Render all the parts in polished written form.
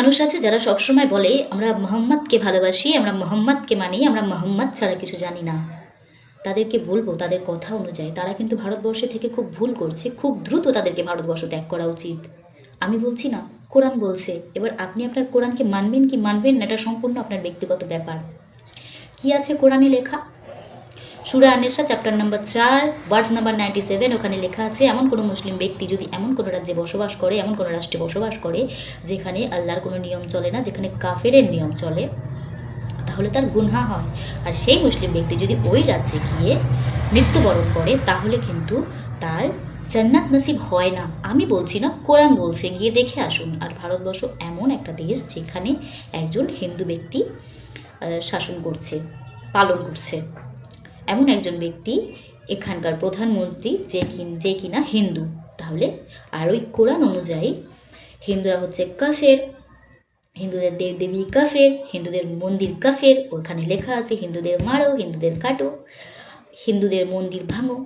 মানুষ আছে যারা সবসময় বলে আমরা মোহাম্মদকে ভালোবাসি, আমরা মোহাম্মদকে মানি, আমরা মোহাম্মদ ছাড়া কিছু জানি না। তাদেরকে বলবো তাদের কথা অনুযায়ী তারা কিন্তু ভারতবর্ষে থেকে খুব ভুল করছে, খুব দ্রুত তাদেরকে ভারতবর্ষ ত্যাগ করা উচিত। আমি বলছি না, কোরআন বলছে। এবার আপনি আপনার কোরআনকে মানবেন কি মানবেন না, এটা সম্পূর্ণ আপনার ব্যক্তিগত ব্যাপার। কি আছে কোরআনে লেখা? সূরা আন-নিসা চ্যাপ্টার নাম্বার 4 ভার্স নাম্বার 97, ওখানে লেখা আছে এমন কোনো মুসলিম ব্যক্তি যদি এমন কোনো রাজ্যে বসবাস করে, এমন কোনো রাষ্ট্রে বসবাস করে যেখানে আল্লাহর কোনো নিয়ম চলে না, যেখানে কাফেরের নিয়ম চলে, তাহলে তার গুনহা হয়। আর সেই মুসলিম ব্যক্তি যদি ওই রাজ্যে গিয়ে মৃত্যুবরণ করে তাহলে কিন্তু তার জান্নাত নসিব হয় না। আমি বলছি না, কোরআন বলছে, গিয়ে দেখে আসুন। আর ভারতবর্ষ এমন একটা দেশ যেখানে একজন হিন্দু ব্যক্তি শাসন করছে, পালন করছে, এমন একজন ব্যক্তি এখানকার প্রধানমন্ত্রী যে কিনা হিন্দু। তাহলে আর ওই কোরআন অনুযায়ী হিন্দুরা হচ্ছে কাফের, হিন্দুদের দেবদেবী কাফের, হিন্দুদের মন্দির কাফের। ওখানে লেখা আছে হিন্দুদের মারো, হিন্দুদের কাটো, হিন্দুদের মন্দির ভাঙো,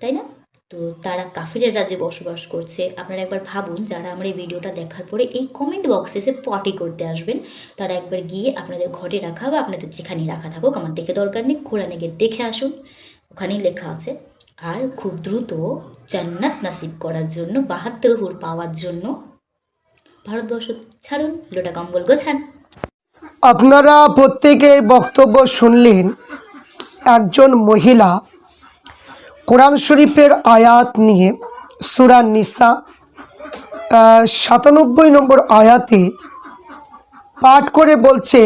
তাই না? তো তারা কাফিরের রাজ্যে বসবাস করছে। আপনারা একবার ভাবুন, যারা আমার এই ভিডিওটা দেখার পরে এই কমেন্ট বক্সে এসে পটি করতে আসবেন, তারা একবার গিয়ে আপনাদের ঘরে রাখা বা আপনাদের যেখানেই রাখা থাকুক, আমার দেখে দরকার নেই, কোরআনে গিয়ে দেখে আসুন, ওখানেই লেখা আছে। আর খুব দ্রুত জান্নাত নাসিব করার জন্য, 72 হুর পাওয়ার জন্য ভারতবর্ষ ছাড়ুন, লোটা কম্বল গোছান। আপনারা প্রত্যেকে বক্তব্য শুনলেন। একজন মহিলা কোরআন শরীফের আয়াত নিয়ে সূরা নিসা 97 নম্বর আয়াতে পাঠ করে বলছে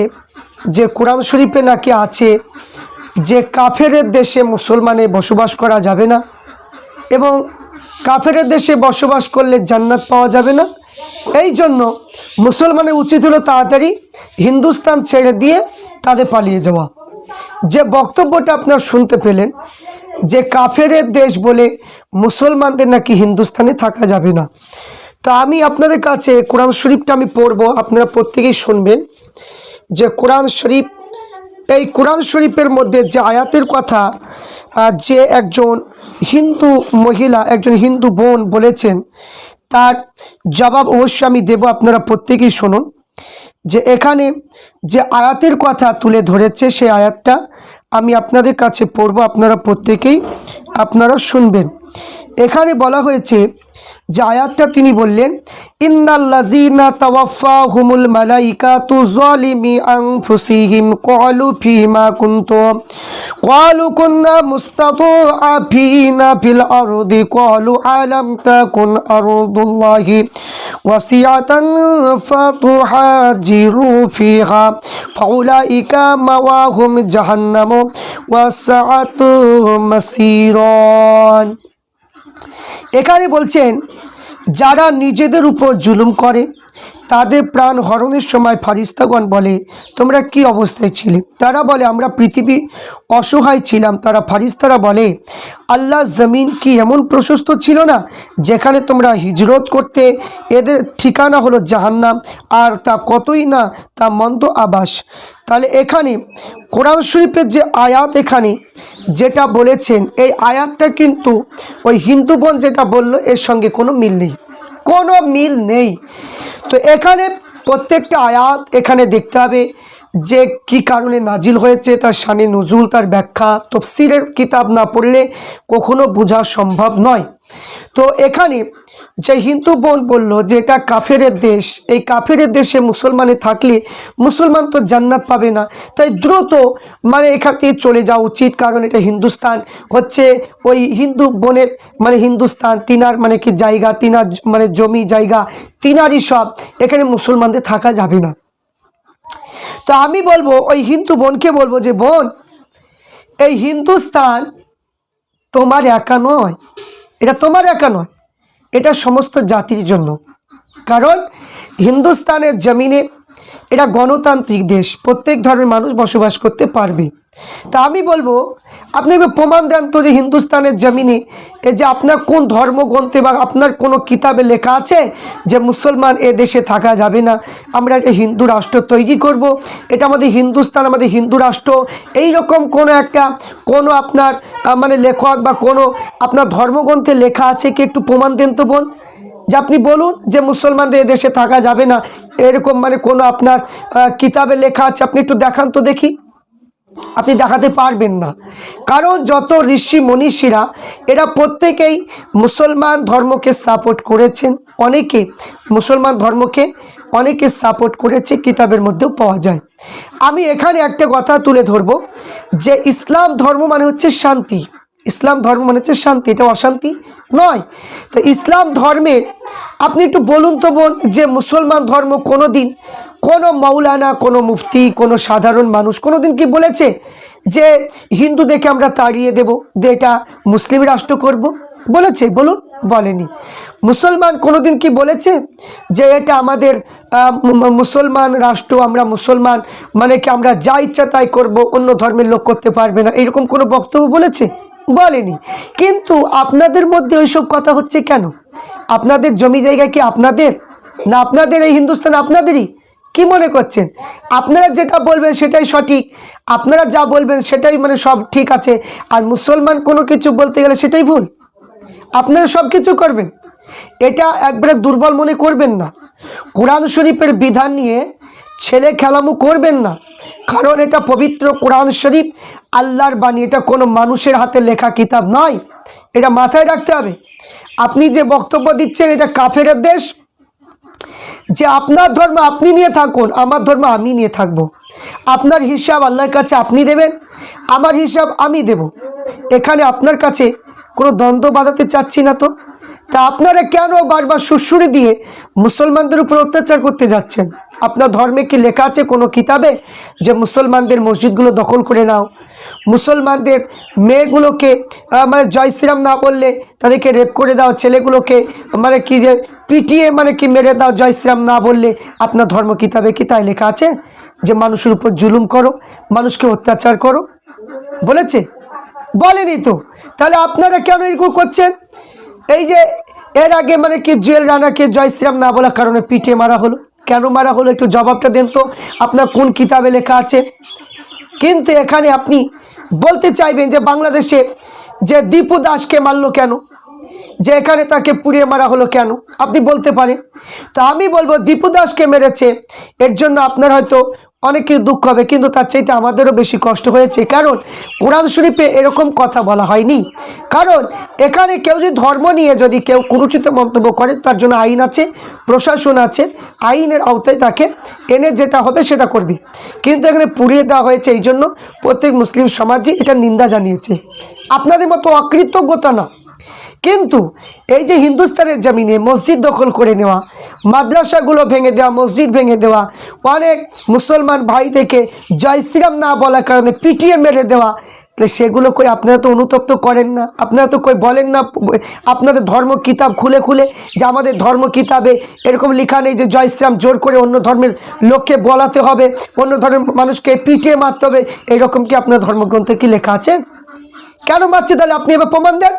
যে কোরআন শরীফে নাকি আছে যে কাফেরের দেশে মুসলমানের বসবাস করা যাবে না এবং কাফেরের দেশে বসবাস করলে জান্নাত পাওয়া যাবে না। এই জন্য মুসলমানের উচিত হলো তাড়াতাড়ি হিন্দুস্তান ছেড়ে দিয়ে তাদের পালিয়ে যাওয়া। যে বক্তব্যটা আপনারা শুনতে পেলেন যে কাফেরের দেশ বলে মুসলমানদের নাকি হিন্দুস্তানে থাকা যাবে না। তা আমি আপনাদের কাছে কোরআন শরীফটা আমি পড়ব, আপনারা প্রত্যেকেই শুনবেন যে কোরআন শরীফ, এই কোরআন শরীফের মধ্যে যে আয়াতের কথা যে একজন হিন্দু মহিলা, একজন হিন্দু বোন বলেছেন, তার জবাব অবশ্যই আমি দেব, আপনারা প্রত্যেকেই শুনুন। যে এখানে যে আয়াতের কথা তুলে ধরেছে সেই আয়াতটা আমি আপনাদের কাছে পড়ব, আপনারা প্রত্যেকেই আপনারা শুনবেন। এখানে বলা হয়েছে যে আয়াতটা তিনি বললেন, ইন্নাল্লাযীনা তাওয়াফাহুমুল মালাইকাতু যালিমি আনফুসিহিম ক্বালু ফীমা কুনতুম ক্বালু কুন্না মুস্তাদআফিনা ফিল আরদি ক্বালু আলাম তাকুন আরদুল্লাহি ওয়াসিআতান ফাতুহাজিরু ফিহা ফাউলাইকা মাওয়াহুম জাহান্নাম ওয়াসাআত মাসীরান। এখানে বলছেন যারা নিজেদের উপর জুলুম করে তাদের প্রাণ হরণের সময় ফারিস্তাগণ বলে তোমরা কি অবস্থায় ছিলে? তারা বলে আমরা পৃথিবী অসহায় ছিলাম। তারা ফারিস্তারা বলে আল্লাহ জমিন কি এমন প্রশস্ত ছিল না যেখানে তোমরা হিজরত করতে? এদের ঠিকানা হলো জাহান্নাম, আর তা কতই না তা মন্দ আবাস। তাহলে এখানে কোরআন শরীফের যে আয়াত এখানে যেটা বলেছেন, এই আয়াতটা কিন্তু ওই হিন্দু বোন যেটা বলল এর সঙ্গে কোনো মিল নেই, কোনো মিল নেই। তো এখানে প্রত্যেকটা আয়াত এখানে দেখতে হবে যে কি কারণে নাজিল হয়েছে, তার শানে নজুল, তার ব্যাখ্যা, তফসিরের কিতাব না পড়লে কখনো বোঝা সম্ভব নয়। তো এখানে যে হিন্দু বোন বলল যে এটা কাফেরের দেশ, এই কাফেরের দেশে মুসলমানে থাকলে মুসলমান তো জান্নাত পাবে না, তাই দ্রুত মানে এখান থেকে চলে যাওয়া উচিত, কারণ এটা হিন্দুস্তান হচ্ছে ওই হিন্দু বোনের মানে হিন্দুস্তান, তিনার মানে কি জায়গা, তিনার মানে জমি জায়গা, তিনারই সব, এখানে মুসলমানদের থাকা যাবে না। তো আমি বলবো ওই হিন্দু বোনকে বলবো যে বোন, এই হিন্দুস্তান তোমার একা নয়, এটা তোমার একা নয়, এটা সমস্ত জাতির জন্য। কারণ হিন্দুস্তানের জমিনে এটা গণতান্ত্রিক দেশ, প্রত্যেক ধর্মের মানুষ বসবাস করতে পারবে। তা আমি বলবো আপনি প্রমাণ দেন তো যে হিন্দুস্তানের জমিনে এই যে আপনার কোন ধর্মগ্রন্থে বা আপনার কোনো কিতাবে লেখা আছে যে মুসলমান এ দেশে থাকা যাবে না, আমরা একটা হিন্দু রাষ্ট্র তৈরি করব, এটা আমাদের হিন্দুস্তান, আমাদের হিন্দু রাষ্ট্র, এই রকম কোনো একটা কোনো আপনার মানে লেখক বা কোনো আপনার ধর্মগ্রন্থে লেখা আছে কি? একটু প্রমাণ দেন তো বোন। যে আপনি বলুন যে মুসলমানদের এদেশে থাকা যাবে না, এরকম মানে কোনো আপনার কিতাবে লেখা আছে, আপনি একটু দেখান তো দেখি। আপনি দেখাতে পারবেন না, কারণ যত ঋষি মনীষীরা এরা প্রত্যেকেই মুসলমান ধর্মকে সাপোর্ট করেছেন, অনেকে মুসলমান ধর্মকে অনেকে সাপোর্ট করেছে, কিতাবের মধ্যেও পাওয়া যায়। আমি এখানে একটা কথা তুলে ধরবো যে ইসলাম ধর্ম মানে হচ্ছে শান্তি, ইসলাম ধর্ম মানে হচ্ছে শান্তি, এটা অশান্তি নয়। তো ইসলাম ধর্মে আপনি একটু বলুন তো বোন, যে মুসলমান ধর্ম কোনো দিন কোনো মৌলানা, কোনো মুফতি, কোনো সাধারণ মানুষ কোনো দিন কি বলেছে যে হিন্দুদেরকে আমরা তাড়িয়ে দেব, যে এটা মুসলিম রাষ্ট্র করব? বলেছে? বলুন, বলেনি। মুসলমান কোনো দিন কি বলেছে যে এটা আমাদের মুসলমান রাষ্ট্র, আমরা মুসলমান মানে কি আমরা যা ইচ্ছা তাই করব, অন্য ধর্মের লোক করতে পারবে না, এরকম কোনো বক্তব্য বলেছে? বলেনি। কিন্তু আপনাদের মধ্যে ওইসব কথা হচ্ছে কেন? আপনাদের জমি জায়গা কি আপনাদের না? আপনাদের এই হিন্দুস্তান আপনাদেরই? কি মনে করছেন আপনারা যেটা বলবেন সেটাই সঠিক, আপনারা যা বলবেন সেটাই মানে সব ঠিক আছে, আর মুসলমান কোনো কিছু বলতে গেলে সেটাই ভুল? আপনারা সব কিছু করবেন, এটা একবারে দুর্বল মনে করবেন না। কোরআন শরীফের বিধান নিয়ে ছেলে খেলামু করবেন না, কারণ এটা পবিত্র কোরআন শরীফ আল্লাহর বাণী, এটা কোনো মানুষের হাতে লেখা কিতাব নয়, এটা মাথায় রাখতে হবে। আপনি যে বক্তব্য দিচ্ছেন এটা কাফেরের দেশ, যে আপনার ধর্ম আপনি নিয়ে থাকুন, আমার ধর্ম আমি নিয়ে থাকবো, আপনার হিসাব আল্লাহর কাছে আপনি দেবেন, আমার হিসাব আমি দেব। এখানে আপনার কাছে কোনো দ্বন্দ্ব বাঁধাতে চাচ্ছি না। তো তা আপনারা কেন বারবার সুরসুরি দিয়ে মুসলমানদের উপর অত্যাচার করতে যাচ্ছেন? আপনার ধর্মে কি লেখা আছে কোনো কিতাবে যে মুসলমানদের মসজিদগুলো দখল করে নাও, মুসলমানদের মেয়েগুলোকে মানে জয় শ্রীরাম না বললে তাদেরকে রেপ করে দাও, ছেলেগুলোকে মানে কি যে পিটিয়ে মানে কি মেরে দাও জয় শ্রীরাম না বললে? আপনার ধর্ম কিতাবে কি তাই লেখা আছে যে মানুষের উপর জুলুম করো, মানুষকে অত্যাচার করো? বলেছে? বলেনি তো। তাহলে আপনারা কেন এরকম করছেন? এই যে এর আগে মানে কি জুয়েল রানাকে জয় শ্রীরাম না বলার কারণে পিটিয়ে মারা হলো, কেন মারা হলো একটু জবাবটা দেন তো, আপনার কোন কিতাবে লেখা আছে? কিন্তু এখানে আপনি বলতে চাইবেন যে বাংলাদেশে যে দীপু দাসকে মারলো কেন, যে এখানে তাকে পুড়িয়ে মারা হলো কেন, আপনি বলতে পারেন। তো আমি বলবো দীপু দাসকে মেরেছে এর জন্য আপনার হয়তো অনেকের দুঃখ হবে, কিন্তু তার চাইতে আমাদেরও বেশি কষ্ট হয়েছে, কারণ কোরআন শরীফে এরকম কথা বলা হয়নি। কারণ এখানে কেউ যদি ধর্ম নিয়ে যদি কেউ কুরুচিত মন্তব্য করে তার জন্য আইন আছে, প্রশাসন আছে, আইনের আওতায় তাকে এনে যেটা হবে সেটা করবে। কিন্তু এখানে পুড়িয়ে দেওয়া হয়েছে, এই জন্য প্রত্যেক মুসলিম সমাজই এটা নিন্দা জানিয়েছে, আপনাদের মতো অকৃতজ্ঞতা না। কিন্তু এই যে হিন্দুস্তানের জমিনে মসজিদ দখল করে নেওয়া, মাদ্রাসাগুলো ভেঙে দেওয়া, মসজিদ ভেঙে দেওয়া, অনেক মুসলমান ভাই থেকে জয় শ্রীরাম না বলার কারণে পিটিয়ে মেরে দেওয়া, সেগুলো কই আপনারা তো অনুতপ্ত করেন না? আপনারা তো কই বলেন না আপনাদের ধর্ম কিতাব খুলে খুলে যে আমাদের ধর্ম কিতাবে এরকম লেখা নেই যে জয় শ্রীরাম জোর করে অন্য ধর্মের লোককে বলাতে হবে, অন্য ধর্মের মানুষকে পিটিয়ে মারতে হবে, এইরকম কি আপনার ধর্মগ্রন্থে কি লেখা আছে? কেন মারছে? তাহলে আপনি এবার প্রমাণ দেন।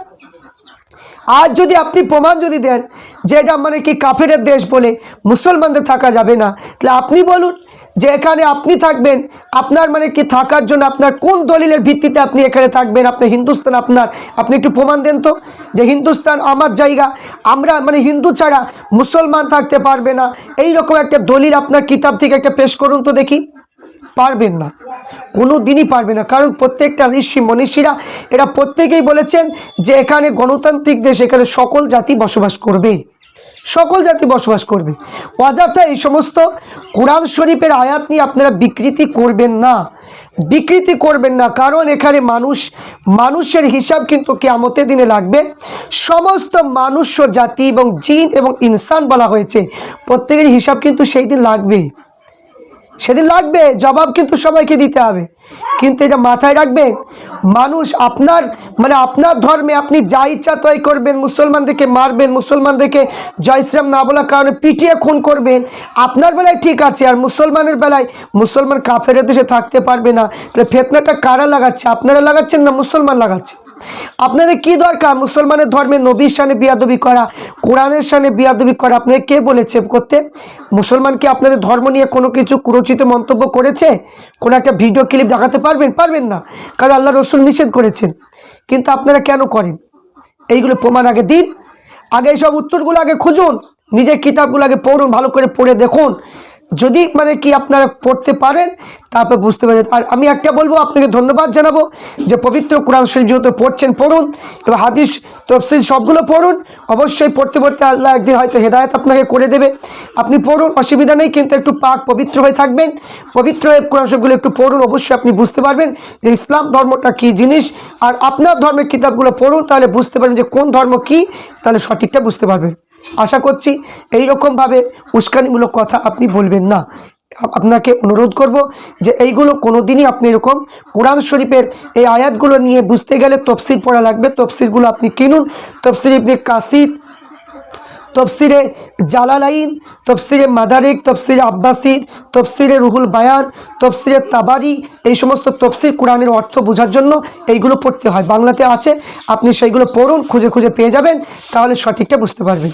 আজ যদি আপনি প্রমাণ যদি দেন যে এটা মানে কি কাফেরের দেশ বলে মুসলমানদের থাকা যাবে না, তাহলে আপনি বলুন যে এখানে আপনি থাকবেন, আপনার মানে কি থাকার জন্য আপনার কোন দলিলের ভিত্তিতে আপনি এখানে থাকবেন? আপনার হিন্দুস্তান আপনার, আপনি একটু প্রমাণ দেন তো যে হিন্দুস্তান আমার জায়গা, আমরা মানে হিন্দু ছাড়া মুসলমান থাকতে পারবে না, এই রকম একটা দলিল আপনার কিতাব থেকে একটা পেশ করুন তো দেখি। পারবেন না, কোনো দিনই পারবে না, কারণ প্রত্যেকটা ঋষি মনীষীরা এরা প্রত্যেকেই বলেছেন যে এখানে গণতান্ত্রিক দেশ, এখানে সকল জাতি বসবাস করবে, সকল জাতি বসবাস করবে। অযথা এই সমস্ত কোরআন শরীফের আয়াত নিয়ে আপনারা বিকৃতি করবেন না, বিকৃতি করবেন না, কারণ এখানে মানুষের হিসাব কিন্তু কিয়ামতের দিনে লাগবে। সমস্ত মানুষ জাতি এবং জিন এবং ইনসান বলা হয়েছে, প্রত্যেকের হিসাব কিন্তু সেই দিন লাগবে, সেদিন লাগবে, জবাব কিন্তু সবাইকে দিতে হবে। কিন্তু এটা মাথায় রাখবেন, মানুষ আপনার মানে আপনার ধর্মে আপনি যা ইচ্ছা তাই করবেন, মুসলমানদেরকে মারবেন, মুসলমানদেরকে জয় শ্রীরাম না বলার কারণে পিটিয়ে খুন করবেন, আপনার বেলায় ঠিক আছে, আর মুসলমানের বেলায় মুসলমান কাফেরের দেশে থাকতে পারবে না। তাহলে ফিতনাটা কারা লাগাচ্ছে? আপনারা লাগাচ্ছেন না মুসলমান লাগাচ্ছে? আপনাদের কি দরকার মুসলমানের ধর্মে নবীর শানে বিয়াদবি করা, কোরআনের শানে বিয়াদবি করা? আপনাদের কে বলেছে করতে? মুসলমান কি আপনাদের ধর্ম নিয়ে কোনো কিছু কুরুচিত মন্তব্য করেছে? কোনো একটা ভিডিও ক্লিপ দেখাতে পারবেন? পারবেন না, কারণ আল্লাহ রসুল নিষেধ করেছেন। কিন্তু আপনারা কেন করেন? এইগুলো প্রমাণ আগে দিন, আগে এইসব উত্তরগুলো আগে খুঁজুন, নিজের কিতাবগুলো আগে পড়ুন, ভালো করে পড়ে দেখুন, যদি মানে কি আপনারা পড়তে পারেন তারপর বুঝতে পারেন। আর আমি একটা বলবো, আপনাকে ধন্যবাদ জানাবো যে পবিত্র কোরআন শরীফ যেহেতু পড়ছেন পড়ুন, এবং হাদিস তফসির সবগুলো পড়ুন। অবশ্যই পড়তে পড়তে আল্লাহ একদিন হয়তো হেদায়েত আপনাকে করে দেবে, আপনি পড়ুন, অসুবিধা নেই, কিন্তু একটু পাক পবিত্র হয়ে থাকবেন, পবিত্র হয়ে কোরআন শরীফগুলো একটু পড়ুন, অবশ্যই আপনি বুঝতে পারবেন যে ইসলাম ধর্মটা কী জিনিস। আর আপনার ধর্মের কিতাবগুলো পড়ুন, তাহলে বুঝতে পারবেন যে কোন ধর্ম কী, তাহলে সঠিকটা বুঝতে পারবেন। আশা করছি এইরকমভাবে উস্কানিমূলক কথা আপনি বলবেন না। আপনাকে অনুরোধ করব যে এইগুলো কোনো দিনই আপনি এরকম কোরআন শরীফের এই আয়াতগুলো নিয়ে বুঝতে গেলে তফসির পড়া লাগবে, তফসিরগুলো আপনি কিনুন, তফসির ইবনে কাসির, তফসিরে জালালাইন, তফসিরে মাদারিক, তফসিরে আব্বাসির, তফসিরে রুহুল বায়ান, তফসিরে তাবারি, এই সমস্ত তফসির কোরআনের অর্থ বোঝার জন্য এইগুলো পড়তে হয়, বাংলাতে আছে, আপনি সেইগুলো পড়ুন, খুঁজে খুঁজে পেয়ে যাবেন, তাহলে সঠিকটা বুঝতে পারবেন।